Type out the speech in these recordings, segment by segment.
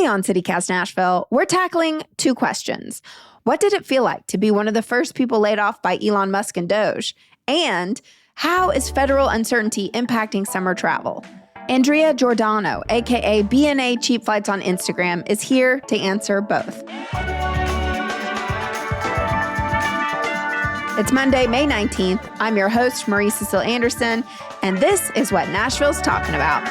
on CityCast Nashville, we're tackling two questions. What did it feel like to be one of the first people laid off by Elon Musk and DOGE? And how is federal uncertainty impacting summer travel? Andrea Giordano, aka BNA Cheap Flights on Instagram, is here to answer both. It's Monday, May 19th. I'm your host, Marie Cecile Anderson, and this is what Nashville's talking about.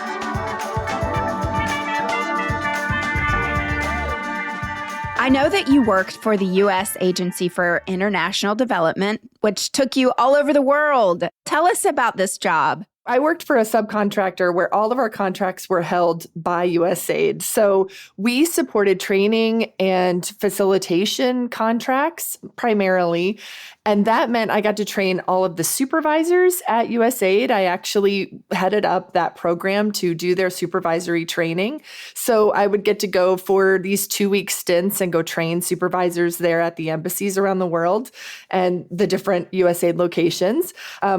I know that you worked for the U.S. Agency for International Development, which took you all over the world. Tell us about this job. I worked for a subcontractor where all of our contracts were held by USAID. So we supported training and facilitation contracts primarily. And that meant I got to train all of the supervisors at USAID. I actually headed up that program to do their supervisory training. So I would get to go for these 2-week stints and go train supervisors there at the embassies around the world and the different USAID locations.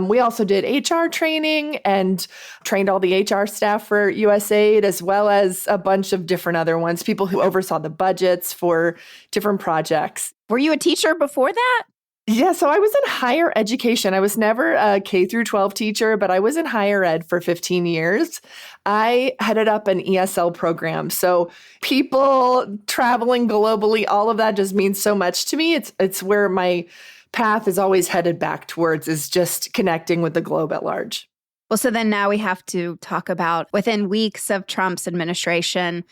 We also did HR training and trained all the HR staff for USAID, as well as a bunch of different other ones, people who oversaw the budgets for different projects. Were you a teacher before that? Yeah, so I was in higher education. I was never a K through 12 teacher, but I was in higher ed for 15 years. I headed up an ESL program. So people traveling globally, all of that just means so much to me. It's where my path is always headed back towards, is just connecting with the globe at large. Well, so then now we have to talk about, within weeks of Trump's administration,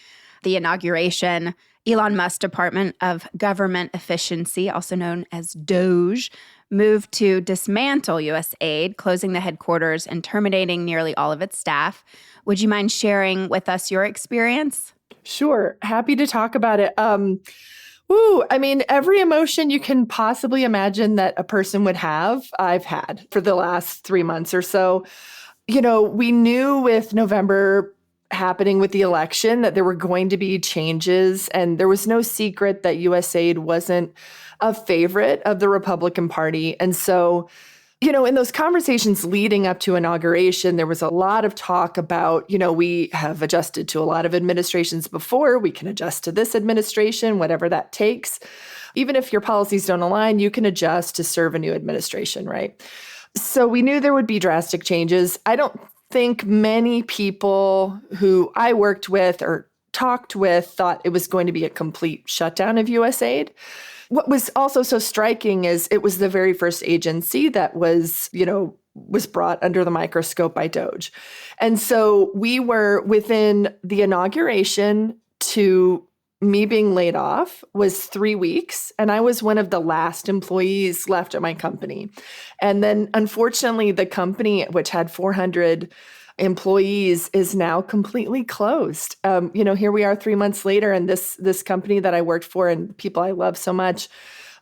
the inauguration, Elon Musk's Department of Government Efficiency, also known as DOGE, moved to dismantle USAID, closing the headquarters and terminating nearly all of its staff. Would you mind sharing with us your experience? Sure. Happy to talk about it. I mean, every emotion you can possibly imagine that a person would have, I've had for the last 3 months or so. You know, we knew with November happening with the election that there were going to be changes, and there was no secret that USAID wasn't a favorite of the Republican Party. And so, you know, in those conversations leading up to inauguration, there was a lot of talk about, you know, we have adjusted to a lot of administrations before, we can adjust to this administration, whatever that takes. Even if your policies don't align, you can adjust to serve a new administration, right? So we knew there would be drastic changes. I don't think many people who I worked with or talked with thought it was going to be a complete shutdown of USAID. What was also so striking is it was the very first agency that was brought under the microscope by DOGE. And so we were within the inauguration to me being laid off was 3 weeks, and I was one of the last employees left at my company. And then, unfortunately, the company, which had 400 employees, is now completely closed. Here we are 3 months later, and this company that I worked for and people I love so much,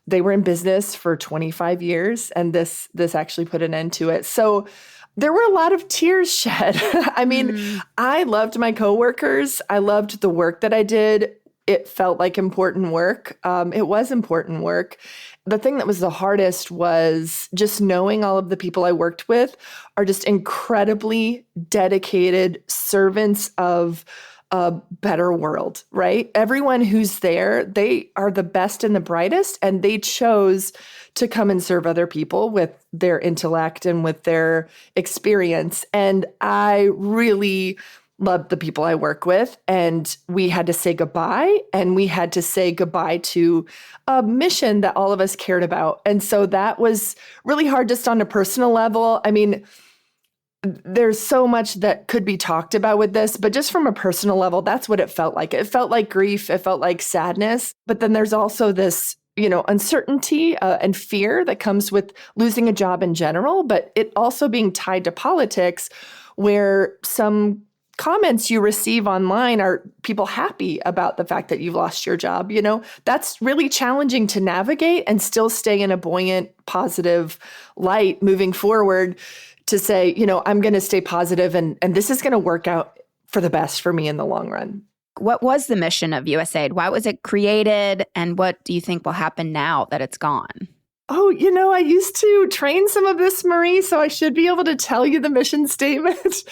they were in business for 25 years, and this actually put an end to it. So there were a lot of tears shed. I mean, I loved my coworkers. I loved the work that I did. It felt like important work. It was important work. The thing that was the hardest was just knowing all of the people I worked with are just incredibly dedicated servants of a better world, right? Everyone who's there, they are the best and the brightest, and they chose to come and serve other people with their intellect and with their experience. And I really loved the people I work with, and we had to say goodbye, and we had to say goodbye to a mission that all of us cared about. And so that was really hard just on a personal level. I mean, there's so much that could be talked about with this, but just from a personal level, that's what it felt like. It felt like grief. It felt like sadness. But then there's also this, uncertainty and fear that comes with losing a job in general, but it also being tied to politics, where some comments you receive online are people happy about the fact that you've lost your job. That's really challenging to navigate and still stay in a buoyant, positive light moving forward to say, I'm going to stay positive and this is going to work out for the best for me in the long run. What was the mission of USAID? Why was it created? And what do you think will happen now that it's gone? Oh, I used to train some of this, Marie, so I should be able to tell you the mission statement.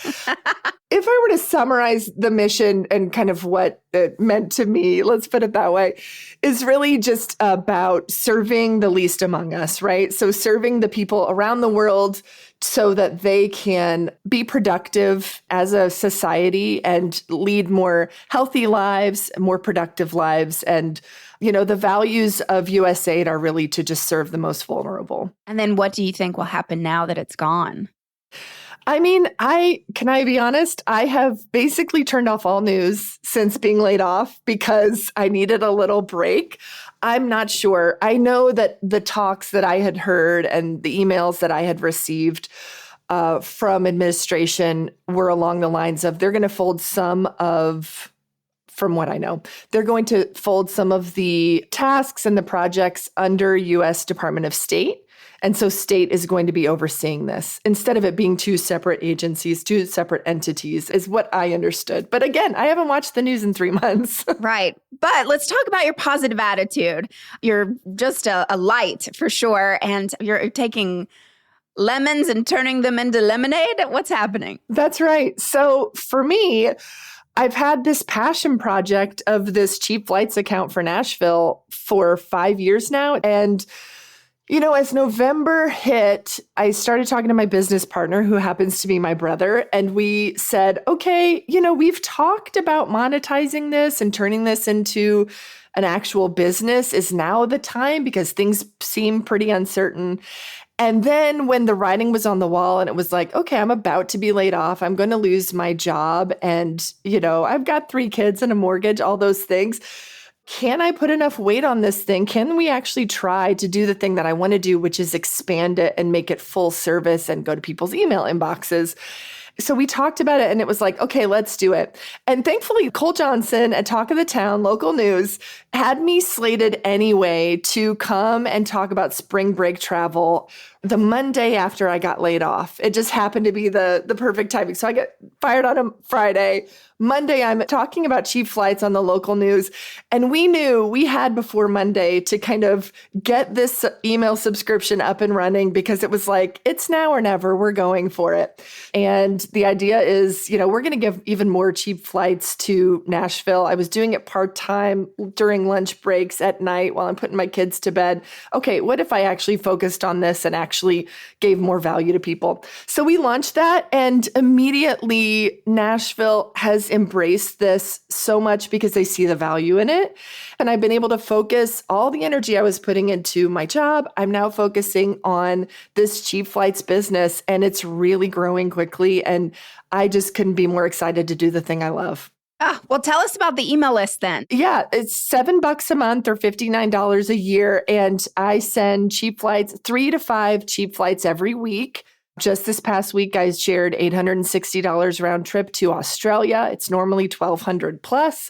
If I were to summarize the mission and kind of what it meant to me, let's put it that way, is really just about serving the least among us, right? So serving the people around the world so that they can be productive as a society and lead more healthy lives, more productive lives. And, the values of USAID are really to just serve the most vulnerable. And then what do you think will happen now that it's gone? I mean, can I be honest? I have basically turned off all news since being laid off because I needed a little break. I'm not sure. I know that the talks that I had heard and the emails that I had received from administration were along the lines of they're going to fold from what I know, they're going to fold some of the tasks and the projects under U.S. Department of State. And so state is going to be overseeing this instead of it being two separate agencies, two separate entities is what I understood. But again, I haven't watched the news in 3 months. Right. But let's talk about your positive attitude. You're just a light for sure. And you're taking lemons and turning them into lemonade. What's happening? That's right. So for me, I've had this passion project of this cheap flights account for Nashville for 5 years now. And as November hit, I started talking to my business partner, who happens to be my brother, and we said, okay, we've talked about monetizing this and turning this into an actual business. Is now the time because things seem pretty uncertain. And then when the writing was on the wall and it was like, okay, I'm about to be laid off, I'm going to lose my job. And, I've got 3 kids and a mortgage, all those things. Can I put enough weight on this thing? Can we actually try to do the thing that I want to do, which is expand it and make it full service and go to people's email inboxes? So we talked about it and it was like, okay, let's do it. And thankfully, Cole Johnson at Talk of the Town, local news, had me slated anyway to come and talk about spring break travel the Monday after I got laid off. It just happened to be the perfect timing. So I get fired on a Friday. Monday, I'm talking about cheap flights on the local news. And we knew we had before Monday to kind of get this email subscription up and running because it was like, it's now or never, we're going for it. And the idea is, we're going to give even more cheap flights to Nashville. I was doing it part-time during lunch breaks at night while I'm putting my kids to bed. Okay, what if I actually focused on this and actually gave more value to people? So we launched that, and immediately Nashville has embraced this so much because they see the value in it. And I've been able to focus all the energy I was putting into my job. I'm now focusing on this cheap flights business, and it's really growing quickly. And I just couldn't be more excited to do the thing I love. Well, tell us about the email list then. Yeah, it's $7 a month or $59 a year. And I send cheap flights, 3 to 5 cheap flights every week. Just this past week, I shared $860 round trip to Australia. It's normally $1,200 plus.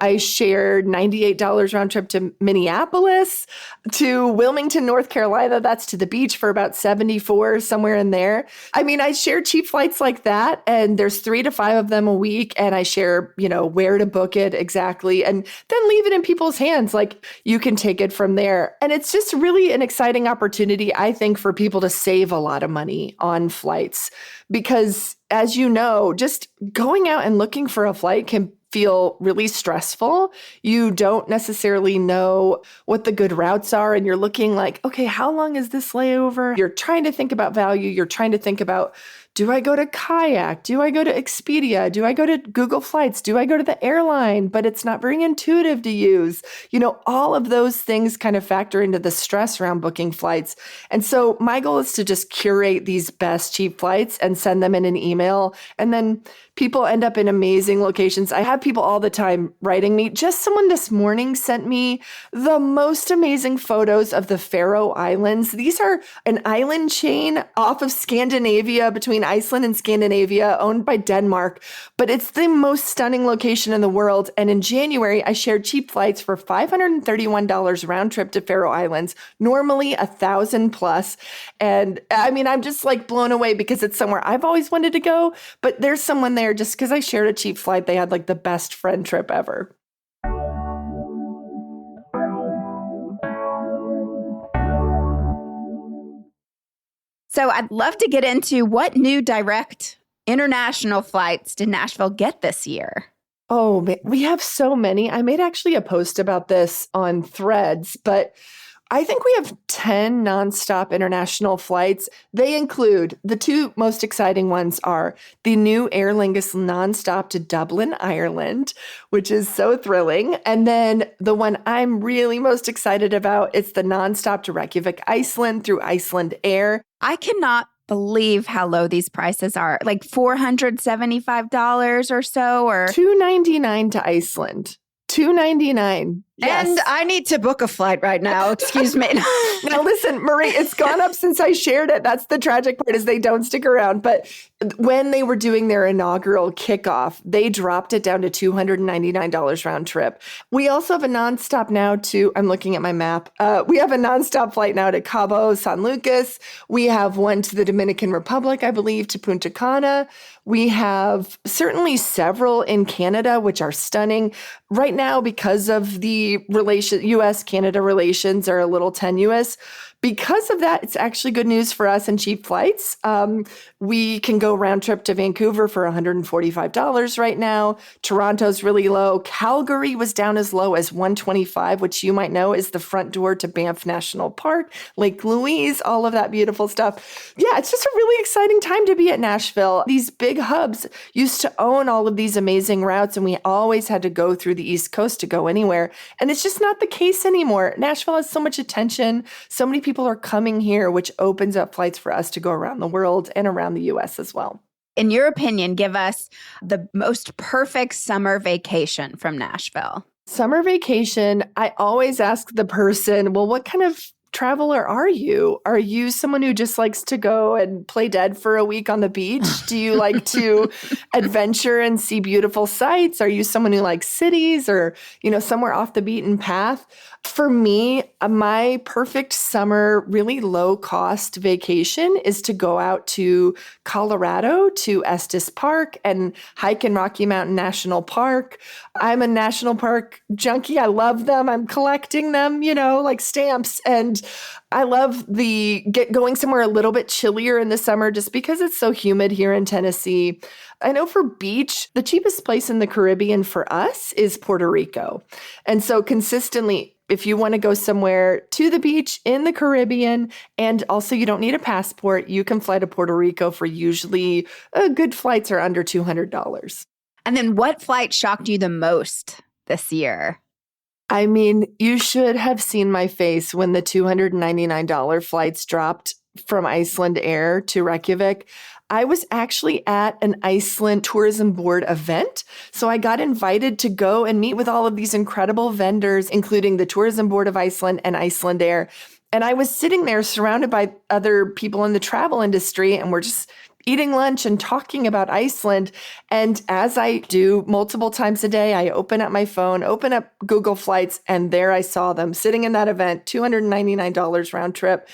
I shared $98 round trip to Minneapolis, to Wilmington, North Carolina. That's to the beach for about $74, somewhere in there. I mean, I share cheap flights like that, and there's 3 to 5 of them a week. And I share, where to book it exactly, and then leave it in people's hands. Like, you can take it from there. And it's just really an exciting opportunity, I think, for people to save a lot of money on flights, because as you know, just going out and looking for a flight can feel really stressful. You don't necessarily know what the good routes are, and you're looking like, okay, how long is this layover? You're trying to think about value. You're trying to think about, do I go to Kayak? Do I go to Expedia? Do I go to Google Flights? Do I go to the airline? But it's not very intuitive to use. All of those things kind of factor into the stress around booking flights. And so my goal is to just curate these best cheap flights and send them in an email. And then people end up in amazing locations. I have people all the time writing me. Just someone this morning sent me the most amazing photos of the Faroe Islands. These are an island chain off of Scandinavia, between Iceland and Scandinavia, owned by Denmark. But it's the most stunning location in the world. And in January, I shared cheap flights for $531 round trip to Faroe Islands, normally $1,000 plus. And I mean, I'm just like blown away because it's somewhere I've always wanted to go, but there's someone there just because I shared a cheap flight. They had like the best friend trip ever. So I'd love to get into what new direct international flights did Nashville get this year? Oh, we have so many. I made actually a post about this on Threads, but I think we have 10 nonstop international flights. They include the two most exciting ones are the new Aer Lingus nonstop to Dublin, Ireland, which is so thrilling. And then the one I'm really most excited about, it's the nonstop to Reykjavik, Iceland through Iceland Air. I cannot believe how low these prices are. Like $475 or so, or $299 to Iceland. $299. Yes. And I need to book a flight right now. Excuse me. Now, listen, Marie, it's gone up since I shared it. That's the tragic part is they don't stick around. But when they were doing their inaugural kickoff, they dropped it down to $299 round trip. We also have a nonstop now to, I'm looking at my map. We have a nonstop flight now to Cabo San Lucas. We have one to the Dominican Republic, I believe, to Punta Cana. We have certainly several in Canada, which are stunning. Right now, because of the U.S.-Canada relations are a little tenuous. Because of that, it's actually good news for us and cheap flights. We can go round trip to Vancouver for $145 right now. Toronto's really low. Calgary was down as low as $125, which you might know is the front door to Banff National Park, Lake Louise, all of that beautiful stuff. Yeah, it's just a really exciting time to be at Nashville. These big hubs used to own all of these amazing routes, and we always had to go through the East Coast to go anywhere. And it's just not the case anymore. Nashville has so much attention. So many people are coming here, which opens up flights for us to go around the world and around the U.S. as well. In your opinion, give us the most perfect summer vacation from Nashville. Summer vacation, I always ask the person, well, what kind of traveler are you? Are you someone who just likes to go and play dead for a week on the beach? Do you like to adventure and see beautiful sights? Are you someone who likes cities or, somewhere off the beaten path? For me, my perfect summer, really low cost vacation is to go out to Colorado, to Estes Park and hike in Rocky Mountain National Park. I'm a national park junkie. I love them. I'm collecting them, like stamps. And I love going somewhere a little bit chillier in the summer just because it's so humid here in Tennessee. I know for beach, the cheapest place in the Caribbean for us is Puerto Rico. And so consistently, if you want to go somewhere to the beach in the Caribbean, and also you don't need a passport, you can fly to Puerto Rico for usually good flights are under $200. And then what flight shocked you the most this year? I mean, you should have seen my face when the $299 flights dropped from Iceland Air to Reykjavik. I was actually at an Iceland tourism board event. So I got invited to go and meet with all of these incredible vendors, including the Tourism Board of Iceland and Iceland Air. And I was sitting there surrounded by other people in the travel industry, and we're just eating lunch and talking about Iceland. And as I do multiple times a day, I open up my phone, open up Google Flights, and there I saw them sitting in that event, $299 round trip.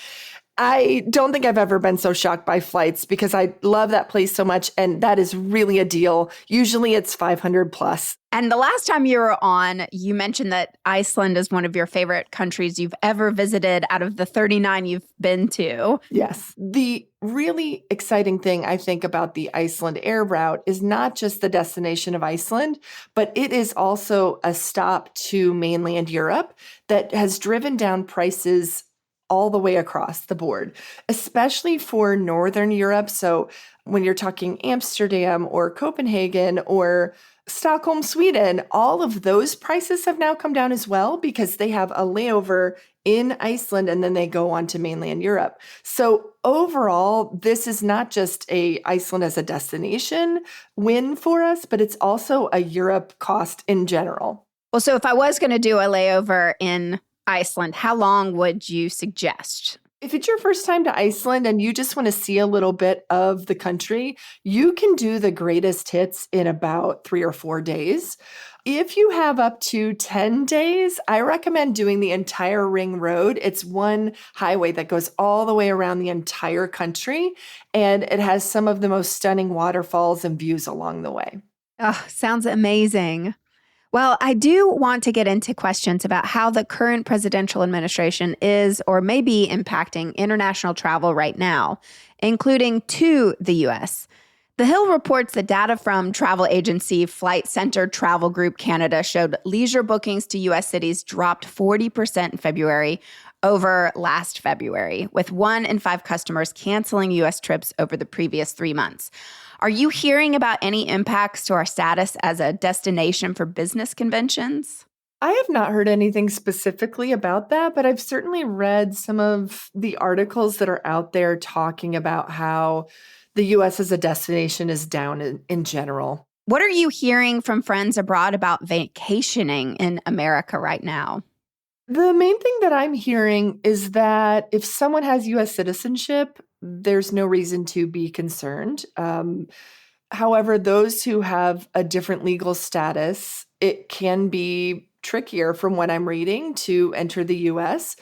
I don't think I've ever been so shocked by flights because I love that place so much. And that is really a deal. Usually it's 500 plus. And the last time you were on, you mentioned that Iceland is one of your favorite countries you've ever visited out of the 39 you've been to. Yes. The really exciting thing I think about the Iceland Air route is not just the destination of Iceland, but it is also a stop to mainland Europe that has driven down prices all the way across the board, especially for Northern Europe. So when you're talking Amsterdam or Copenhagen or Stockholm, Sweden, all of those prices have now come down as well because they have a layover in Iceland and then they go on to mainland Europe. So overall, this is not just a Iceland as a destination win for us, but it's also a Europe cost in general. Well, so if I was going to do a layover in Iceland, how long would you suggest? If it's your first time to Iceland and you just want to see a little bit of the country, you can do the greatest hits in about 3 or 4 days. If you have up to 10 days, I recommend doing the entire ring road. It's one highway that goes all the way around the entire country, and it has some of the most stunning waterfalls and views along the way. Oh, sounds amazing. Well, I do want to get into questions about how the current presidential administration is or may be impacting international travel right now, including to the U.S. The Hill reports that data from travel agency Flight Center Travel Group Canada showed leisure bookings to U.S. cities dropped 40% in February over last February, with 1 in 5 customers canceling U.S. trips over the previous 3 months. Are you hearing about any impacts to our status as a destination for business conventions? I have not heard anything specifically about that, but I've certainly read some of the articles that are out there talking about how the US as a destination is down in general. What are you hearing from friends abroad about vacationing in America right now? The main thing that I'm hearing is that if someone has US citizenship, there's no reason to be concerned. However, those who have a different legal status, it can be trickier from what I'm reading to enter the US.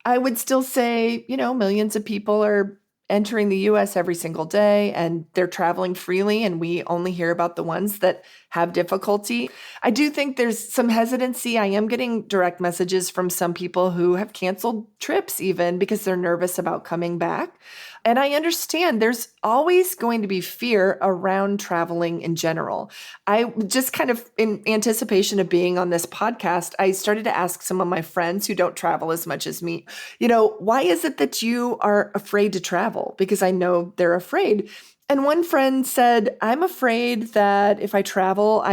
I would still say, millions of people are entering the US every single day and they're traveling freely, and we only hear about the ones that have difficulty. I do think there's some hesitancy. I am getting direct messages from some people who have canceled trips even because they're nervous about coming back. And I understand there's always going to be fear around traveling in general. I just kind of, in anticipation of being on this podcast, I started to ask some of my friends who don't travel as much as me, why is it that you are afraid to travel? Because I know they're afraid. And one friend said, I'm afraid that if I travel,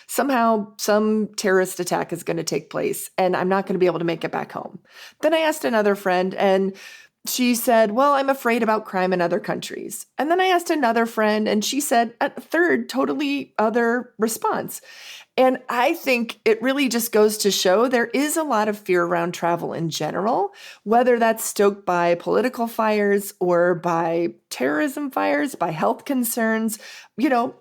some terrorist attack is going to take place and I'm not going to be able to make it back home. Then I asked another friend, and she said, well, I'm afraid about crime in other countries. And then I asked another friend, and she said a third, totally other response. And I think it really just goes to show there is a lot of fear around travel in general, whether that's stoked by political fires or by terrorism fires, by health concerns,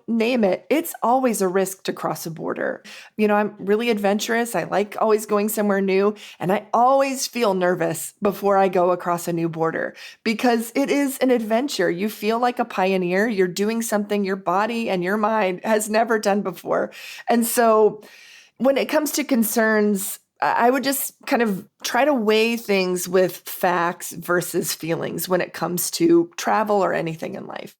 name it. It's always a risk to cross a border. I'm really adventurous. I like always going somewhere new. And I always feel nervous before I go across a new border because it is an adventure. You feel like a pioneer. You're doing something your body and your mind has never done before. And so when it comes to concerns, I would just kind of try to weigh things with facts versus feelings when it comes to travel or anything in life.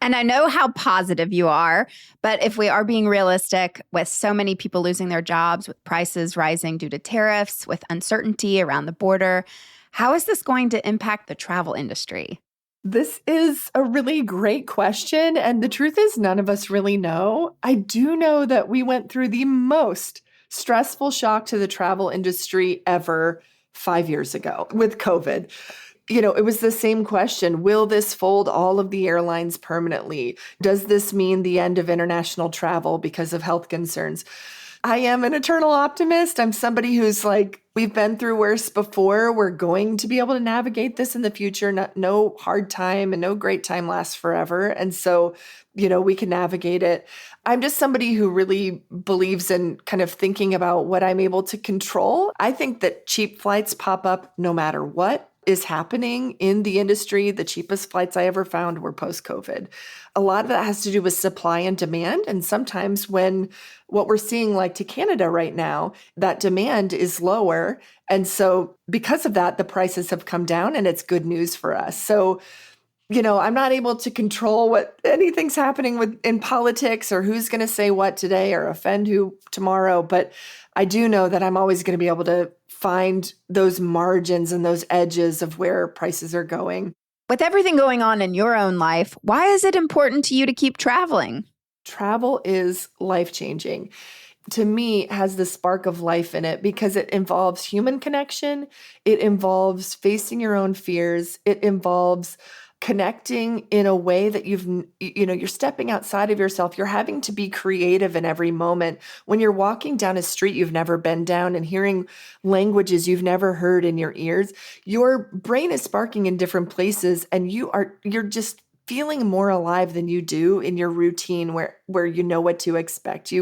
And I know how positive you are, but if we are being realistic, with so many people losing their jobs, with prices rising due to tariffs, with uncertainty around the border, how is this going to impact the travel industry? This is a really great question. And the truth is, none of us really know. I do know that we went through the most stressful shock to the travel industry ever 5 years ago with COVID. It was the same question. Will this fold all of the airlines permanently? Does this mean the end of international travel because of health concerns? I am an eternal optimist. I'm somebody who's like, we've been through worse before. We're going to be able to navigate this in the future. No hard time and no great time lasts forever. And so, we can navigate it. I'm just somebody who really believes in kind of thinking about what I'm able to control. I think that cheap flights pop up no matter what is happening in the industry. The cheapest flights I ever found were post-COVID. A lot of that has to do with supply and demand. And sometimes when what we're seeing like to Canada right now, that demand is lower. And so because of that, the prices have come down and it's good news for us. So, I'm not able to control what anything's happening in politics or who's going to say what today or offend who tomorrow. But I do know that I'm always going to be able to find those margins and those edges of where prices are going. With everything going on in your own life, why is it important to you to keep traveling? Travel is life-changing. To me, it has the spark of life in it because it involves human connection. It involves facing your own fears. It involves connecting in a way that you're stepping outside of yourself. You're having to be creative in every moment. When you're walking down a street you've never been down and hearing languages you've never heard in your ears, your brain is sparking in different places and you're just feeling more alive than you do in your routine where you know what to expect.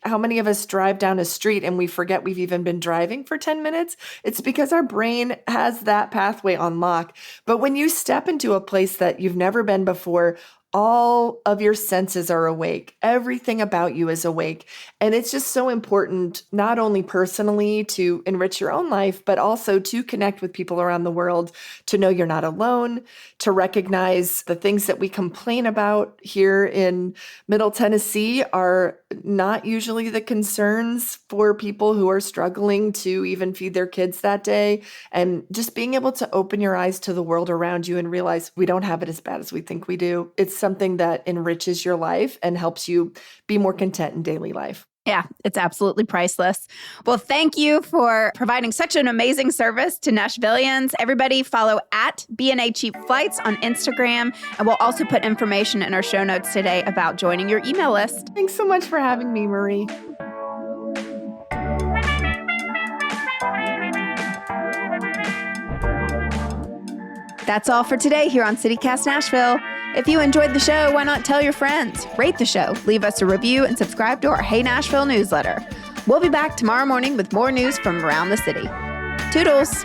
How many of us drive down a street and we forget we've even been driving for 10 minutes? It's because our brain has that pathway on lock. But when you step into a place that you've never been before, all of your senses are awake. Everything about you is awake. And it's just so important, not only personally to enrich your own life, but also to connect with people around the world, to know you're not alone, to recognize the things that we complain about here in Middle Tennessee are not usually the concerns for people who are struggling to even feed their kids that day. And just being able to open your eyes to the world around you and realize we don't have it as bad as we think we do. It's something that enriches your life and helps you be more content in daily life. Yeah, it's absolutely priceless. Well, thank you for providing such an amazing service to Nashvillians. Everybody follow at B&A Cheap Flights on Instagram. And we'll also put information in our show notes today about joining your email list. Thanks so much for having me, Marie. That's all for today here on CityCast Nashville. If you enjoyed the show, why not tell your friends? Rate the show, leave us a review, and subscribe to our Hey Nashville newsletter. We'll be back tomorrow morning with more news from around the city. Toodles!